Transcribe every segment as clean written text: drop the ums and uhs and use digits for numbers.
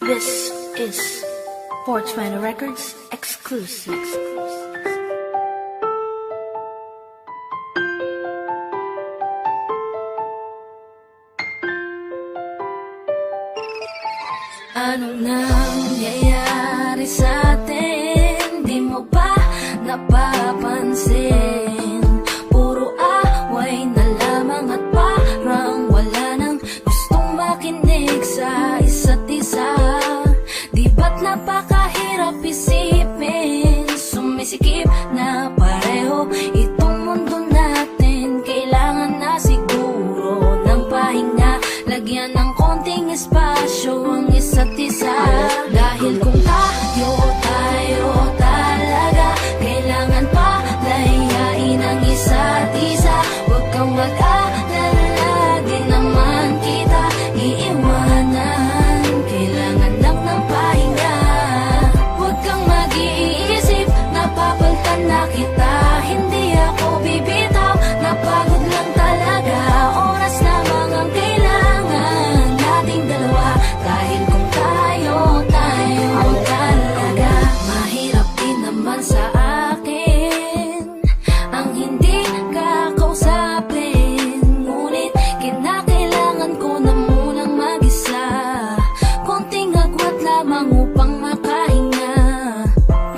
This is 420 Records exclusive. Anong nangyayari sa atin? Di mo ba napapansin? Puro away na lamang at parang wala nang gustong makinig sa isa't isa. Di ba't napakahirap isipin? Sumisikip na pareho itong mundo natin. Kailangan na siguro ng pahinga, lagyan ng konting espasyo ang isa't isa. Dahil kung tayo talaga, kailangan pa layain ang isa't isa. Huwag kang mag-alala, di naman kita iiwanan. Kailangan lang ng pahinga. Huwag kang mag-iisip, napapalitan na kita. Hindi ako bibitaw, napagod lang talaga. Oras lamang ang kailangan nating dalawa. Dahil kung tayo talaga, mahirap din naman sa akin ang hindi ka kausapin. Ngunit kinakailangan ko na munang mag-isa, konting agwat lamang upang makahinga.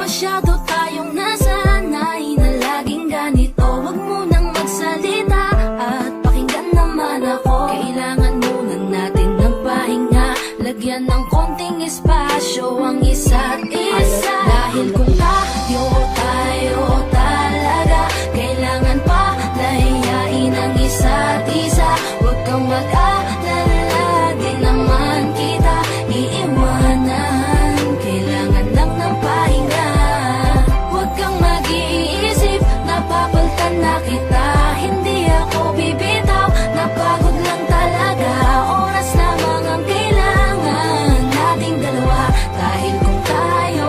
Masyado tayong nasanay na laging ganito. Huwag munang magsalita at pakinggan naman ako. Kailangan muna natin ng pahinga, lagyan ng konting espasyo ang isa't isa. Dahil kung tayo talaga, kailangan pa layain ang isa't isa. Huwag kang mag-alala, di naman kita iiwanan. Kailangan lang ng pahinga. Huwag kang mag-iisip, napapalitan na kita. Hindi ako bibitaw, napagod lang talaga. Oras lamang ang kailangan nating dalawa. Dahil kung tayo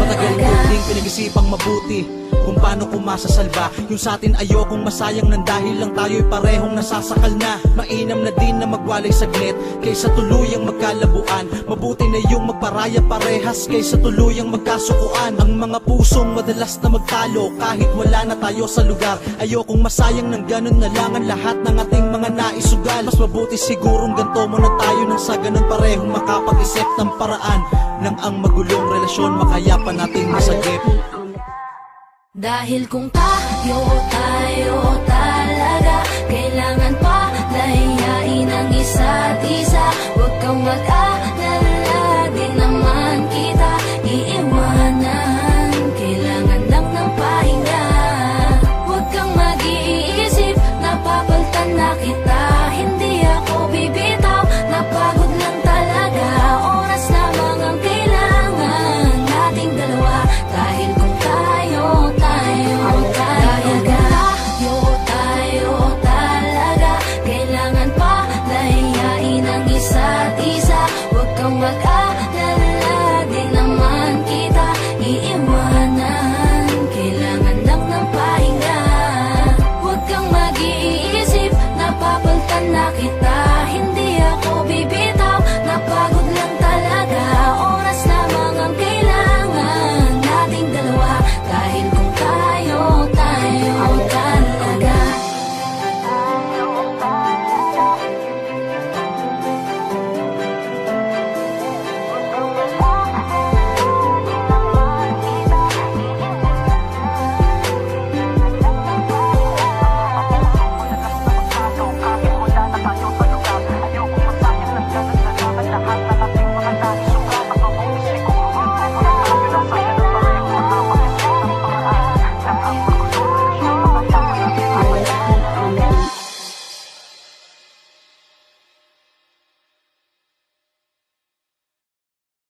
Matagal ko talaga. ding pinag-isipang mabuti kung paano ko masasalba yung sa atin. Ayokong masayang nang dahil lang tayo'y parehong nasasakal na. Mainam na din na magwalay saglit kaysa tuluyang magkalabuan. Mabuti na yung magparaya parehas kaysa tuluyang magkasukuan. Ang mga pusong madalas na magtalo kahit wala na tayo sa lugar. Ayokong masayang ng ganun na lang ang lahat ng ating mga naisugal. Mas mabuti sigurong ganto muna tayo nang sa ganun parehong makapag-isip ng paraan nang ang magulong relasyon makayapan nating masagip. Dahil kung tayo talaga, kailangan pa layain ang isa't isa. Huwag kang mag